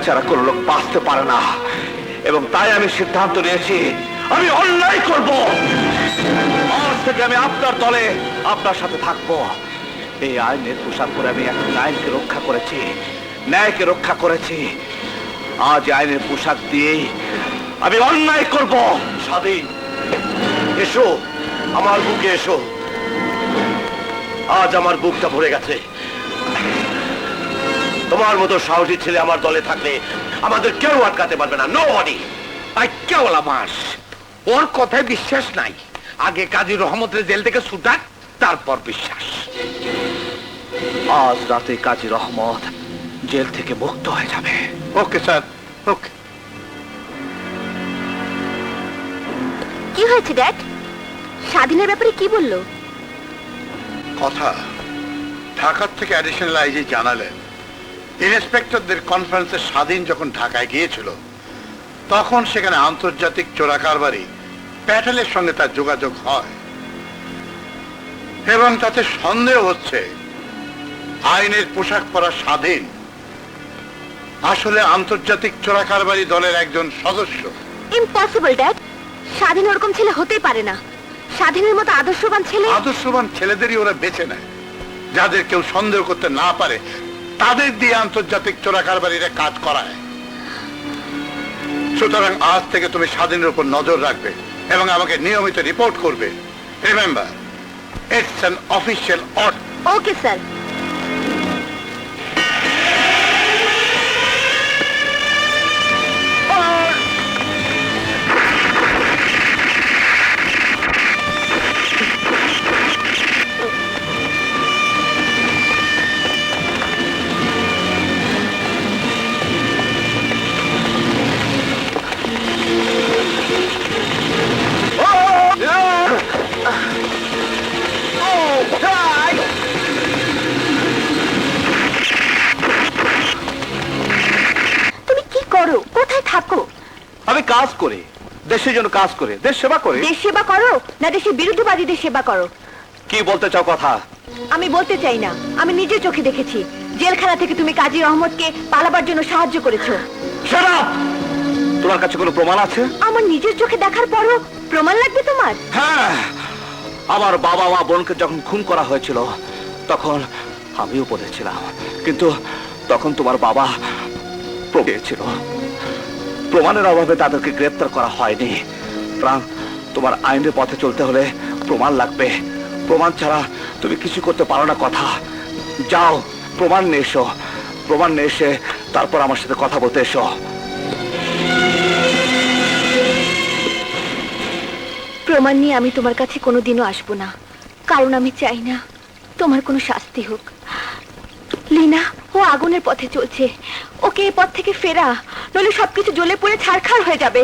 ছাড়া কোনো লোক বাঁচতে পারে না, এবং তাই আমি সিদ্ধান্ত নিয়েছি আমি অন্যায় করব। আজ থেকে আমি আপনার দলে আপনার সাথে থাকবো। এই আইনের পোশাক পরে আমি এখন আইনকে রক্ষা করেছি, ন্যায়কে রক্ষা করেছি। আজ আইনের পোশাক দিয়েই আমি অন্যায় করব। স্বাধীন, এসো আমার বুকে এসো। আজ আমার বুকটা ভরে গেছে। তোমার মতো সাহসী ছেলে আমার দলে থাকলে আমাদের কেউ আটকাতে পারবে না। নোবডি। কেবল মাস ওর কথায় বিশ্বাস নাই। আগে কাজী রহমতের জেল থেকে ছুটাক, তারপর বিশ্বাস। আজ রাতে কাজী রহমত জেল থেকে মুক্ত হয়ে যাবে। ওকে স্যার, ওকে। কি হয়েছে ড্যাড? স্বাধীনের ব্যাপারে কি বললো? কথা ঢাকার থেকে অ্যাডিশনাল আইজি জানালেন, ইন্সপেক্টরদের কনফারেন্সে স্বাধীন যখন ঢাকায় গিয়েছিল তখন সেখানে আন্তর্জাতিক চোরাকারবারি প্যাটেলের সঙ্গে তার যোগাযোগ হয়, এবং তাতে সন্দেহ হচ্ছে আইনের পোশাক পরা স্বাধীন আসলে আন্তর্জাতিক চোরাকারবারি দলের একজন সদস্য। ইম্পসিবল ড্যাড, স্বাধীন ওরকম ছেলে হতেই পারে না। স্বাধীনের মতো আদর্শবান ছেলে। আদর্শবান ছেলেদেরই ওরা বেছে নেয়, যাদের কেউ সন্দেহ করতে না পারে তাদের দিয়ে আন্তর্জাতিক চোরাকারবারিরা কাজ করায়। সুতরাং আজ থেকে তুমি স্বাধীনের উপর নজর রাখবে এবং আমাকে নিয়মিত রিপোর্ট করবে। Remember, it's an official order. Okay sir. কোথায় থাকো? আমি কাজ করি, দেশের জন্য কাজ করে, দেশ সেবা করে। দেশ সেবা করো না দেশের বিরুদ্ধবাদীদের সেবা করো? কি বলতে চাও কথা? আমি বলতে চাই না, আমি নিজের চোখে দেখেছি জেলখানা থেকে তুমি কাজী রহমতকে পালাবার জন্য সাহায্য করেছো। Shut up! তোমার কাছে কোনো প্রমাণ আছে? আমার নিজের চোখে দেখার পরও প্রমাণ লাগবে তোমার? হ্যাঁ, আমার বাবা মা বোনকে যখন খুন করা হয়েছিল তখন আমিও বলেছিলাম, কিন্তু তখন তোমার বাবা ছিল। প্রমাণের অভাবে তাদেরকে গ্রেপ্তার করা হয়নি। প্রাণ, তোমার আইনের পথে চলতে হলে প্রমাণ লাগবে। প্রমাণ ছাড়া তুমি কিছু করতে পারো না। কথা, যাও প্রমাণ নিয়ে এসো। প্রমাণ নিয়ে এসে তারপর আমার সাথে কথা বলতে এসো। প্রমাণ নিয়ে আমি তোমার কাছে কোনোদিনও আসবো না, কারণ আমি চাই না তোমার কোনো শাস্তি হোক। লীনা, ও আগুনের পথে চলছে, ওকে এই পথ থেকে ফেরা, নইলে সবকিছু জ্বলে পুড়ে ছারখার হয়ে যাবে।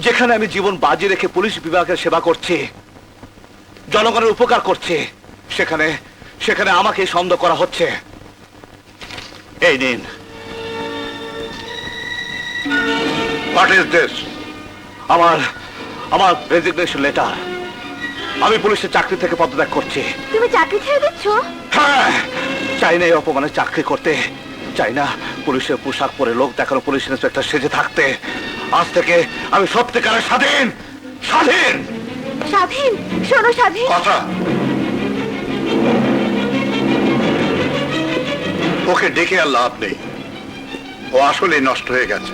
যেখানে আমি জীবন বাজি রেখে পুলিশ বিভাগের সেবা করছি, জনগণের উপকার করছি, সেখানে সেখানে আমাকে সন্দেহ করা হচ্ছে। এই নিন। What is this? আমার রেজিগনেশন লেটার। আমি পুলিশের চাকরি থেকে পদত্যাগ করছি। তুমি চাকরি ছেড়ে দিচ্ছ? হ্যাঁ, চাই না এই অপমানে চাকরি করতে, চাই না পুলিশের পোশাক পরে লোক দেখানো পুলিশ ইন্সপেক্টর সেজে থাকতে। আজ থেকে আমি সত্যিকারের স্বাধীন। স্বাধীন স্বাধীন? শোনো স্বাধীন, কথা, ওকে ডেকে আর লাভ নেই, ও আসলে নষ্ট হয়ে গেছে।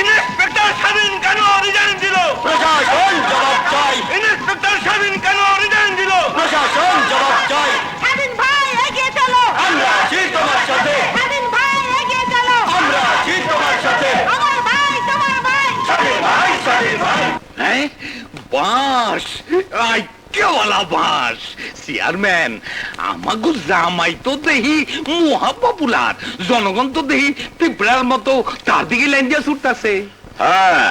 ইন্সপেক্টর স্বাধীন কেন রিজাইন দিল? প্রশাসন জবাব চাই। ইন্সপেক্টর স্বাধীন কেন রিজাইন দিল? প্রশাসন জবাব চাই। স্বাধীন ভাই এগিয়ে চলো, আমরা আছি তোমার সাথে। স্বাধীন ভাই এগিয়ে চলো, আমরা আছি তোমার সাথে। আমার ভাই তোমার ভাই। স্বাধীন ভাই, স্বাধীন ভাই। হ্যাঁ, বাস কেওয়ালা বাস। চেয়ারম্যান, আমাগো জামাই তো দেহি মহা পপুলার, জনগণ তো দেহি পিঁপড়ার মতো তার দিকে লাইন দিয়ে ছুটতাছে। হ্যাঁ,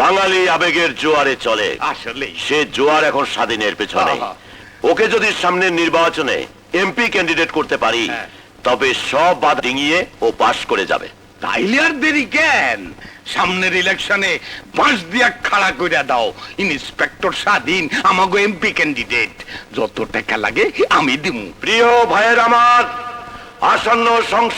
বাঙালি আবেগের জোয়ারে চলে। আসলে সে জোয়ার এখন স্বাধীনের পেছনে। ওকে যদি সামনের নির্বাচনে এমপি ক্যান্ডিডেট করতে পারি, তবে সব বাধা ডিঙিয়ে ও পাশ করে যাবে। তাইলে আর দেরি কেন? সামনের ইলেকশনে বাঁশ দিয়া খাড়া কইরা দাও ইন্সপেক্টর স্বাধীন আমাগো এমপি ক্যান্ডিডেট। যত টাকা লাগে আমি দিমু। প্রিয় ভাইয়ের আমার, আসন্ন সংসদ